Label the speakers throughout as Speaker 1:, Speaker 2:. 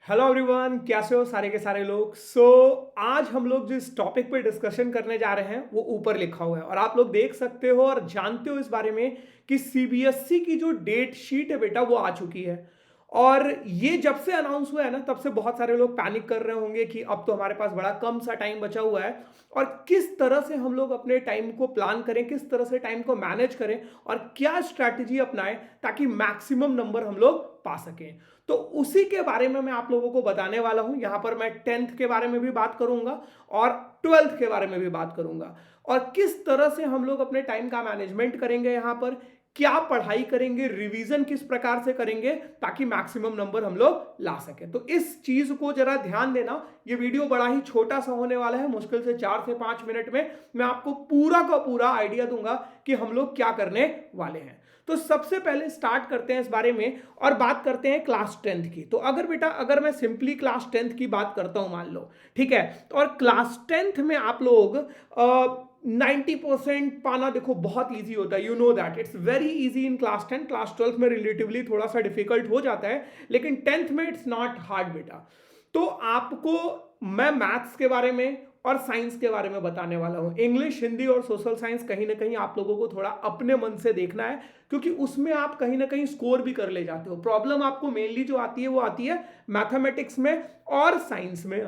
Speaker 1: Hello everyone, कैसे हो सारे के सारे लोग। आज हम लोग जिस टॉपिक पे डिस्कशन करने जा रहे हैं वो ऊपर लिखा हुआ है और आप लोग देख सकते हो और जानते हो इस बारे में कि सीबीएसई की जो डेट शीट है बेटा वो आ चुकी है। और ये जब से अनाउंस हुआ है ना तब से बहुत सारे लोग पैनिक कर रहे होंगे कि अब तो हमारे पास बड़ा कम सा टाइम बचा हुआ है और किस तरह से हम लोग अपने टाइम को प्लान करें, किस तरह से टाइम को मैनेज करें और क्या स्ट्रैटेजी अपनाएं ताकि मैक्सिमम नंबर हम लोग पा सकें। तो उसी के बारे में मैं आप लोगों को बताने वाला हूं। यहां पर मैं 10th के बारे में भी बात करूंगा और 12th के बारे में भी बात करूंगा और किस तरह से हम लोग अपने टाइम का मैनेजमेंट करेंगे, यहां पर क्या पढ़ाई करेंगे, रिवीजन किस प्रकार से करेंगे ताकि मैक्सिमम नंबर हम लोग ला सके। तो इस चीज को जरा ध्यान देना। ये वीडियो बड़ा ही छोटा सा होने वाला है, मुश्किल से 4 से 5 मिनट में मैं आपको पूरा का पूरा आइडिया दूंगा कि हम लोग क्या करने वाले हैं। तो सबसे पहले स्टार्ट करते हैं इस बारे में और बात करते हैं क्लास 10th की। तो अगर मैं सिंपली क्लास 10th की बात करता हूं, मान लो, ठीक है, तो और क्लास 10th में आप लोग 90% पाना देखो बहुत इजी होता है। You know that it's very easy in class 10। Class 12 में रिलेटिवली थोड़ा सा डिफिकल्ट हो जाता है, लेकिन 10th में इट्स नॉट हार्ड बेटा। तो आपको मैं मैथ्स के बारे में और साइंस के बारे में बताने वाला हूं। इंग्लिश, हिंदी और सोशल साइंस कहीं ना कहीं आप लोगों को थोड़ा अपने मन से देखना है, क्योंकि उसमें आप कहीं ना कहीं स्कोर भी कर ले जाते हो। प्रॉब्लम आपको मेनली जो आती है वो आती है मैथमेटिक्स में और साइंस में।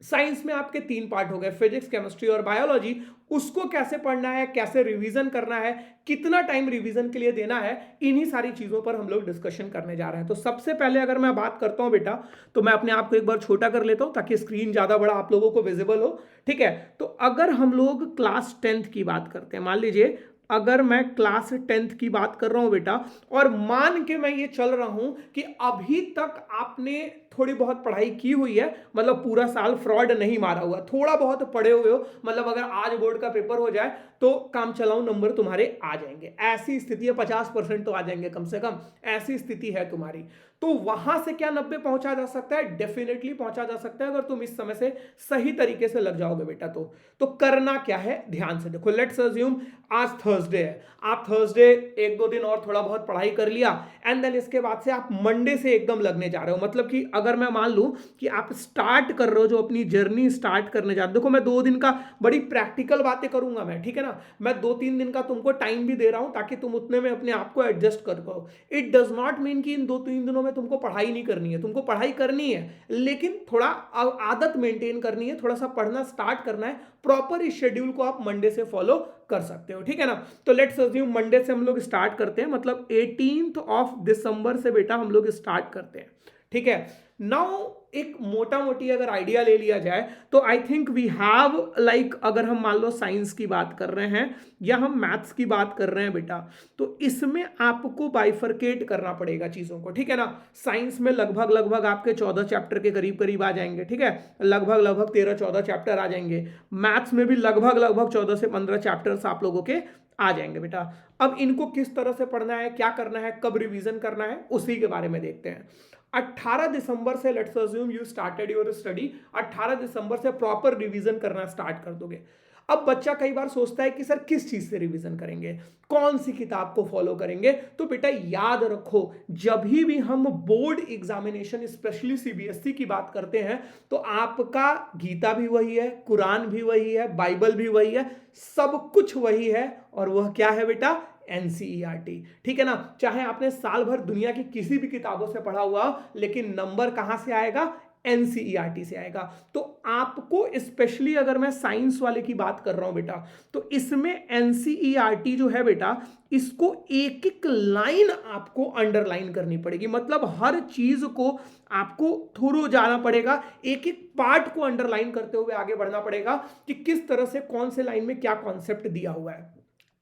Speaker 1: साइंस में आपके 3 पार्ट हो गए, फिजिक्स, केमिस्ट्री और बायोलॉजी। उसको कैसे पढ़ना है, कैसे रिवीजन करना है, कितना टाइम रिवीजन के लिए देना है, इन्हीं सारी चीजों पर हम लोग डिस्कशन करने जा रहे हैं। तो सबसे पहले अगर मैं बात करता हूं बेटा, तो मैं अपने आप को एक बार छोटा कर लेता हूं ताकि स्क्रीन ज्यादा बड़ा आप लोगों को विजिबल हो। ठीक है, तो अगर हम लोग क्लास 10th की बात करते हैं, मान लीजिए अगर मैं क्लास 10th की बात कर रहा हूं बेटा, और मान के मैं ये चल रहा हूं कि अभी तक आपने थोड़ी बहुत पढ़ाई की हुई है, मतलब पूरा साल फ्रॉड नहीं मारा हुआ, थोड़ा बहुत पढ़े हुए हो, मतलब अगर आज बोर्ड का पेपर हो जाए तो काम चलाऊ नंबर तुम्हारे आ जाएंगे, ऐसी स्थिति है। 50% तो आ जाएंगे कम से कम, ऐसी स्थिति है तुम्हारी। तो वहां से क्या 90 पहुंचा जा सकता है? डेफिनेटली पहुंचा जा सकता है, अगर तुम इस समय से सही तरीके से लग जाओगे बेटा। तो करना क्या है, ध्यान से देखो। लेट्स अज्यूम आज थर्सडे है, आप थर्सडे 1-2 दिन और थोड़ा बहुत पढ़ाई कर लिया एंड देन इसके बाद से आप मंडे से एकदम लगने जा रहे हो। मतलब कि अगर मैं मान लूं कि आप स्टार्ट कर रहे हो, जो अपनी जर्नी स्टार्ट करने जा रहे हो, देखो मैं 2 दिन का बड़ी प्रैक्टिकल बातें करूंगा मैं, ठीक है ना। मैं 2-3 दिन का तुमको टाइम भी दे रहा हूं ताकि तुम उतने में अपने आप को एडजस्ट कर पाओ। इट डज नॉट मीन कि इन 2-3 दिनों में तुमको पढ़ाई नहीं करनी है, तुमको पढ़ाई करनी है, लेकिन थोड़ा आदत मेंटेन करनी है, थोड़ा सा पढ़ना स्टार्ट करना है। प्रॉपर इस शेड्यूल को आप मंडे से फॉलो कर सकते हो, ठीक है ना। तो लेट्स अज्यूम मंडे से हम लोग स्टार्ट करते हैं, मतलब 18th ऑफ दिसंबर से बेटा हम लोग स्टार्ट करते हैं, ठीक है। नाउ एक मोटा मोटी अगर आइडिया ले लिया जाए तो I think we have like, अगर हम मान लो साइंस की बात कर रहे हैं या हम मैथ्स की बात कर रहे हैं बेटा, तो इसमें आपको बाइफरकेट करना पड़ेगा चीजों को, ठीक है ना। साइंस में लगभग लगभग आपके 14 चैप्टर के करीब करीब आ जाएंगे, ठीक है, लगभग लगभग 13-14 चैप्टर आ जाएंगे। मैथ्स में भी लगभग लगभग 14 से 15 चैप्टर्स आप लोगों के आ जाएंगे बेटा। अब इनको किस तरह से पढ़ना है, क्या करना है, कब रिवीजन करना है, उसी के बारे में देखते हैं। 18 दिसंबर से let's assume you started your study, 18 दिसंबर से प्रॉपर रिवीजन करना स्टार्ट कर दोगे। अब बच्चा कई बार सोचता है कि सर किस चीज से रिवीजन करेंगे, कौन सी किताब को फॉलो करेंगे। तो बेटा याद रखो, जब भी हम बोर्ड एग्जामिनेशन स्पेशली सीबीएसई की बात करते हैं तो आपका गीता भी वही है, कुरान भी वही है, बाइबल भी वही है, सब कुछ वही है। और वह क्या है बेटा? एनसीईआरटी, ठीक है ना। चाहे आपने साल भर दुनिया की किसी भी किताबों से पढ़ा हुआ, लेकिन नंबर कहां से आएगा? एनसीईआरटी से आएगा। तो आपको स्पेशली अगर मैं साइंस वाले की बात कर रहा हूं बेटा, तो इसमें एनसीईआरटी जो है बेटा, इसको एक एक लाइन आपको अंडरलाइन करनी पड़ेगी, मतलब हर चीज को आपको थ्रू जाना पड़ेगा, एक एक पार्ट को अंडरलाइन करते हुए आगे बढ़ना पड़ेगा कि किस तरह से कौन से लाइन में क्या कॉन्सेप्ट दिया हुआ है,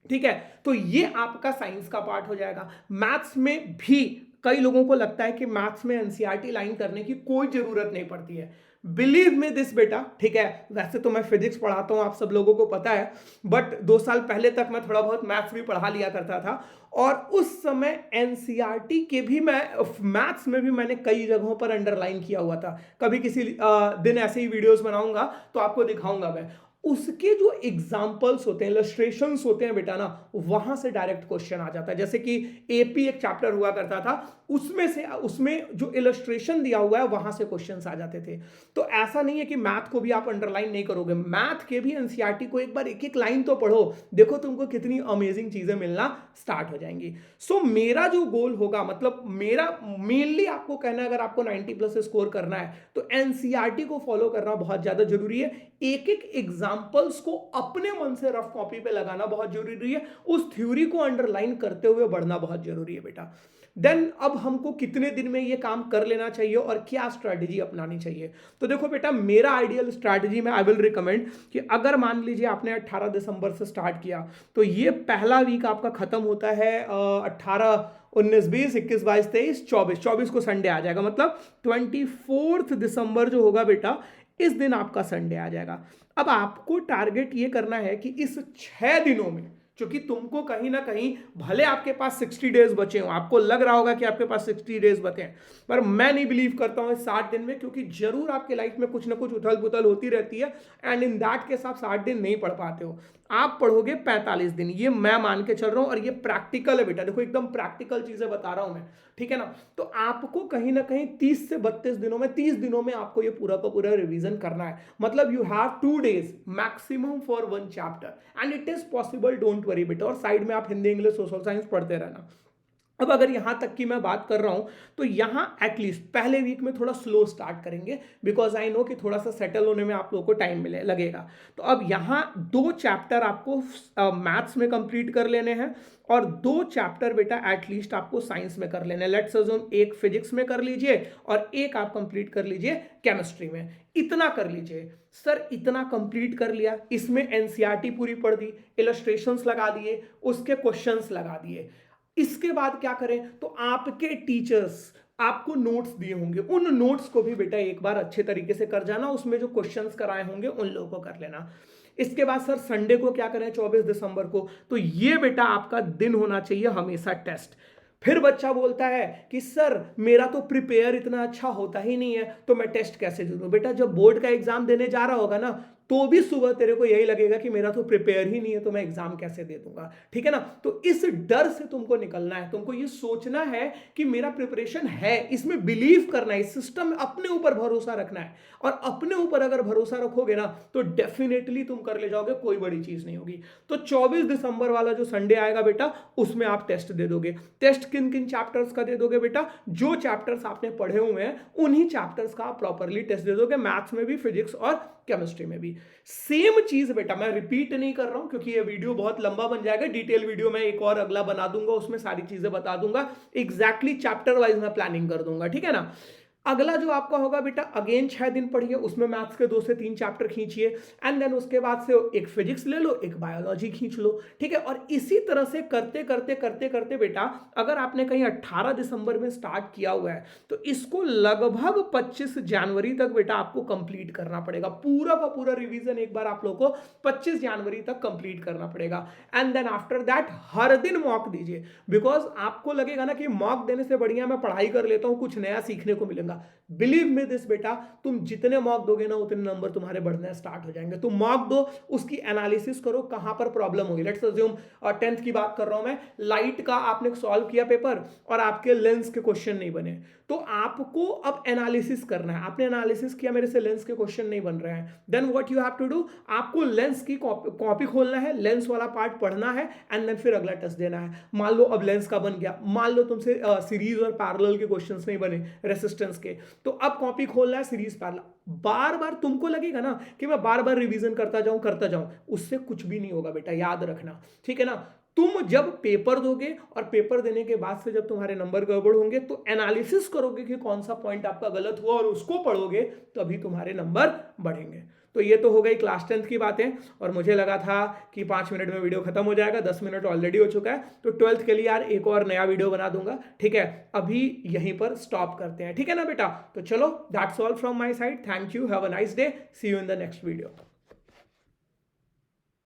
Speaker 1: ठीक है। तो ये आपका साइंस का पार्ट हो जाएगा। मैथ्स में भी कई लोगों को लगता है कि मैथ्स में एनसीईआरटी लाइन करने की कोई जरूरत नहीं पड़ती है। बिलीव में दिस बेटा, ठीक है। वैसे तो मैं फिजिक्स पढ़ाता हूं, आप सब लोगों को पता है, बट 2 साल पहले तक मैं थोड़ा बहुत मैथ्स भी पढ़ा लिया करता था और उस समय एनसीईआरटी के भी मैं मैथ्स में भी मैंने कई जगहों पर अंडरलाइन किया हुआ था। कभी किसी दिन ऐसे ही वीडियोस बनाऊंगा तो आपको दिखाऊंगा मैं। उसके जो एग्जाम्पल्स होते हैं, इलस्ट्रेशंस होते हैं बेटा ना, वहां से डायरेक्ट क्वेश्चन आ जाता है। जैसे कि एपी एक चैप्टर हुआ करता था, उसमें जो इलस्ट्रेशन दिया हुआ है वहां से क्वेश्चंस आ जाते थे। तो ऐसा नहीं है कि मैथ को भी आप अंडरलाइन नहीं करोगे, मैथ के भी एनसीईआरटी को एक बार एक एक लाइन तो पढ़ो, देखो तुमको कितनी अमेजिंग चीजें मिलना स्टार्ट हो जाएंगी। सो मेरा जो गोल होगा, मतलब मेरा मेनली आपको कहना है, अगर आपको 90+ स्कोर करना है तो एनसीईआरटी को फॉलो करना बहुत ज्यादा जरूरी है। एक एक एग्जांपल्स को अपने मन से रफ कॉपी पे लगाना बहुत जरूरी है, उस थ्योरी को अंडरलाइन करते हुए बढ़ना बहुत जरूरी है बेटा। देन अब हमको कितने दिन में ये काम कर लेना चाहिए और क्या स्ट्रैटेजी अपनानी चाहिए। तो देखो बेटा, मेरा आइडियल स्ट्रैटेजी में आई विल रिकमेंड कि अगर मान लीजिए आपने 18 दिसंबर से स्टार्ट किया तो ये पहला वीक आपका खत्म होता है 18, 19, 20, 21, 22, 23, 24 को संडे आ जाएगा, मतलब 24 दिसंबर जो होगा बेटा, इस दिन आपका संडे आ जाएगा। अब आपको टारगेट ये करना है कि इस 6 दिनों में, क्योंकि तुमको कहीं ना कहीं, भले आपके पास 60 डेज बचे हो, आपको लग रहा होगा कि आपके पास 60 डेज बचे हैं, पर मैं नहीं बिलीव करता हूं इस 60 दिन में, क्योंकि जरूर आपके लाइफ में कुछ ना कुछ उथल पुथल होती रहती है, एंड इन दैट केस आप 60 दिन नहीं पढ़ पाते हो, आप पढ़ोगे 45 दिन, ये मैं मान के चल रहा हूं, और ये प्रैक्टिकल है बेटा, देखो एकदम प्रैक्टिकल चीजें बता रहा हूं मैं, ठीक है ना। तो आपको कहीं ना कहीं 30 से 32 दिनों में, 30 दिनों में आपको ये पूरा का पूरा रिवीजन करना है, मतलब you have 2 days maximum for 1 chapter and it is possible, don't worry बेटा। और साइड में आप हिंदी, इंग्लिश, सोशल साइंस पढ़ते रहना। अब अगर यहां तक की मैं बात कर रहा हूं तो यहां एटलीस्ट पहले वीक में थोड़ा स्लो स्टार्ट करेंगे, बिकॉज आई नो कि थोड़ा सा सेटल होने में आप लोगों को टाइम लगेगा। तो अब यहां 2 चैप्टर आपको मैथ्स में कंप्लीट कर लेने हैं, और 2 चैप्टर बेटा एटलीस्ट आपको साइंस में कर लेने हैं। लेट्स अज्यूम एक फिजिक्स में कर लीजिए और एक आप कंप्लीट कर लीजिए केमिस्ट्री में, इतना कर लीजिए। सर इतना कंप्लीट कर लिया, इसमें एनसीईआरटी पूरी पढ़ दी, इलस्ट्रेशंस लगा दिए, उसके क्वेश्चंस लगा दिए, इसके बाद क्या करें, तो आपके टीचर्स आपको नोट्स दिए होंगे, उन नोट्स को भी बेटा एक बार अच्छे तरीके से कर जाना, उसमें जो क्वेश्चंस कराए होंगे उन लोगों को कर लेना। इसके बाद सर संडे को क्या करें, 24 दिसंबर को, तो ये बेटा आपका दिन होना चाहिए हमेशा टेस्ट। फिर बच्चा बोलता है कि सर मेरा तो प्रिपेयर इतना अच्छा होता ही नहीं है, तो मैं टेस्ट कैसे दूं। बेटा जब बोर्ड का एग्जाम देने जा रहा होगा ना, तो भी सुबह तेरे को यही लगेगा कि मेरा तो प्रिपेयर ही नहीं है, तो मैं एग्जाम कैसे दे दूंगा, ठीक है ना। तो इस डर से तुमको निकलना है, तुमको ये सोचना है कि मेरा प्रिपरेशन है, इसमें बिलीव करना है, इस सिस्टम में अपने ऊपर भरोसा रखना है, और अपने ऊपर अगर भरोसा रखोगे ना तो डेफिनेटली तुम कर ले जाओगे, कोई बड़ी चीज नहीं होगी। तो 24 दिसंबर वाला जो संडे आएगा बेटा, उसमें आप टेस्ट दे दोगे। टेस्ट किन किन चैप्टर्स का दे दोगे बेटा, जो चैप्टर्स आपने पढ़े हुए हैं उन्हीं चैप्टर्स का आप प्रॉपरली टेस्ट दे दोगे, मैथ्स में भी, फिजिक्स और केमिस्ट्री में भी। सेम चीज बेटा, मैं रिपीट नहीं कर रहा हूं क्योंकि ये वीडियो बहुत लंबा बन जाएगा, डिटेल वीडियो मैं एक और अगला बना दूंगा, उसमें सारी चीजें बता दूंगा, एग्जैक्टली चैप्टर वाइज मैं प्लानिंग कर दूंगा, ठीक है ना। अगला जो आपका होगा बेटा, अगेन 6 दिन पढ़िए, उसमें मैथ्स के 2 से 3 चैप्टर खींचिए, एंड देन उसके बाद से एक फिजिक्स ले लो, एक बायोलॉजी खींच लो, ठीक है। और इसी तरह से करते करते करते करते बेटा, अगर आपने कहीं 18 दिसंबर में स्टार्ट किया हुआ है तो इसको लगभग 25 जनवरी तक बेटा आपको कंप्लीट करना पड़ेगा, पूरा का पूरा रिवीजन एक बार आप लोगों को 25 जनवरी तक कंप्लीट करना पड़ेगा। एंड देन आफ्टर दैट हर दिन मॉक दीजिए, बिकॉज आपको लगेगा ना कि मॉक देने से बढ़िया मैं पढ़ाई कर लेता हूं, कुछ नया सीखने को मिलेगा। बिलीव मी दिस बेटा, तुम जितने मॉक दोगे ना उतने नंबर तुम्हारे बढ़ने स्टार्ट हो जाएंगे। तुम मॉक दो, उसकी एनालिसिस करो, कहां पर प्रॉब्लम होगी। लेट्स अज्यूम 10th की बात कर रहा हूं मैं, लाइट का आपने सॉल्व किया पेपर और आपके लेंस के क्वेश्चन नहीं बने, तो आपको अब एनालिसिस करना है। आपने एनालिसिस किया, मेरे से लेंस के क्वेश्चन नहीं बन रहे हैं, then what you have to do, आपको लेंस की कॉपी खोलना है, लेंस वाला पार्ट पढ़ना है, एंड देन फिर अगला टेस्ट देना है। मान लो अब लेंस का बन गया, मान लो तुमसे सीरीज और पैरेलल के क्वेश्चंस नहीं बने, रेसिस्टेंस के, तो अब कॉपी खोलना है सीरीज पैरेलल। बार बार तुमको लगेगा ना कि मैं बार बार रिवीजन करता जाऊं, उससे कुछ भी नहीं होगा बेटा, याद रखना, ठीक है ना। तुम जब पेपर दोगे और पेपर देने के बाद से जब तुम्हारे नंबर गड़बड़ होंगे तो एनालिसिस करोगे कि कौन सा पॉइंट आपका गलत हुआ और उसको पढ़ोगे, तभी तुम्हारे नंबर बढ़ेंगे। तो ये तो हो गई क्लास 10th की बातें, और मुझे लगा था कि 5 मिनट में वीडियो खत्म हो जाएगा, 10 मिनट ऑलरेडी हो चुका है, तो 12th के लिए यार एक और नया वीडियो बना दूंगा, ठीक है। अभी यहीं पर स्टॉप करते हैं, ठीक है ना बेटा। तो चलो, that's all from my side, thank you, have a nice day, see you in the next video.